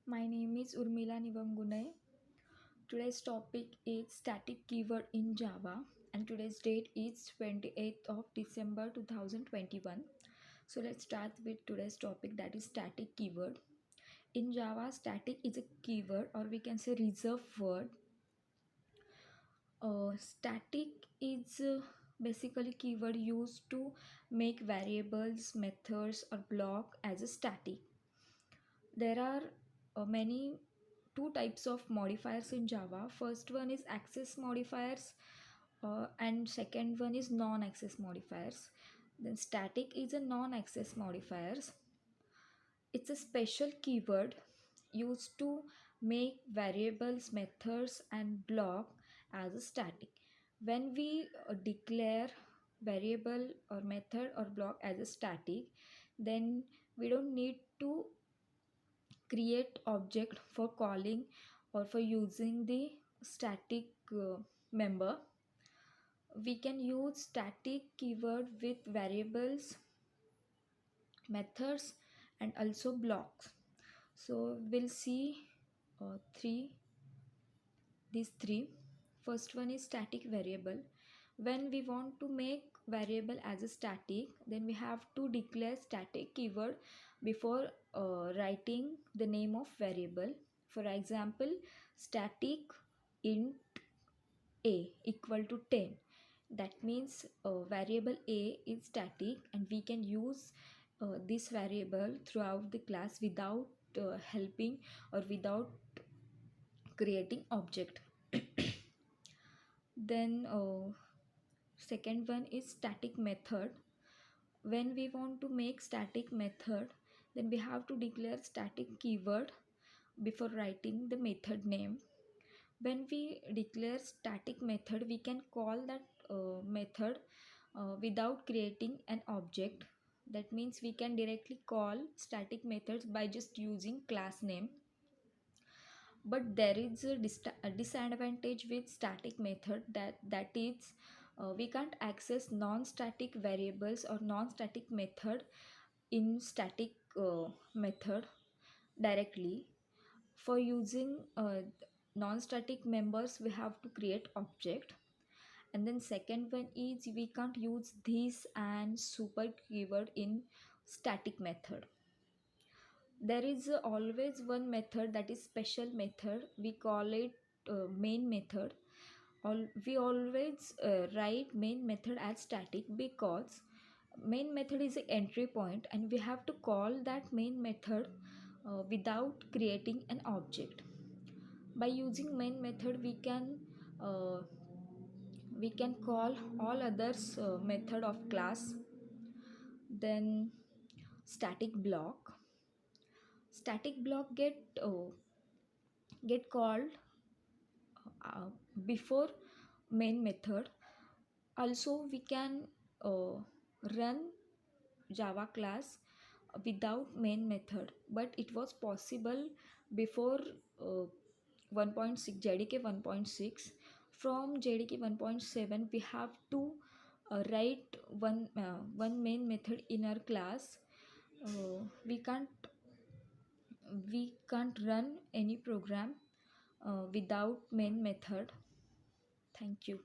My name is Urmila Nivangune. Today's topic is static keyword in Java and today's date is 28th of December 2021. So let's start with today's topic, that is static keyword. In Java, static is a keyword or we can say reserved word. Static is basically keyword used to make variables, methods or block as a static. There are many two types of modifiers in Java. First one is access modifiers and second one is non-access modifiers. Then static is a non-access modifiers. It's a special keyword used to make variables, methods and block as a static. When we declare variable or method or block as a static, then we don't need to create object for calling or for using the static member. We can use static keyword with variables, methods and also blocks. So we'll see three these three. First one is static variable. When we want to make variable as a static, then we have to declare static keyword before writing the name of variable. For example, static int a equal to 10. That means variable a is static and we can use this variable throughout the class without helping or without creating object. Then second one is static method. When we want to make static method, then we have to declare static keyword before writing the method name. When we declare static method, we can call that method without creating an object. That means we can directly call static methods by just using class name. But there is a disadvantage with static method, that is we can't access non-static variables or non-static method in static method directly. For using non-static members, we have to create object. And then second one is we can't use this and super keyword in static method. There is always one method, that is special method. We call it main method. We always write main method as static because main method is an entry point and we have to call that main method without creating an object. By using main method, we can call all others method of class. Then static block. Static block get called uh, before main method. Also we can uh, run Java class without main method, but it was possible before 1.6 jdk 1.6. From jdk 1.7 we have to write one main method in our class. We can't run any program without main method. Thank you.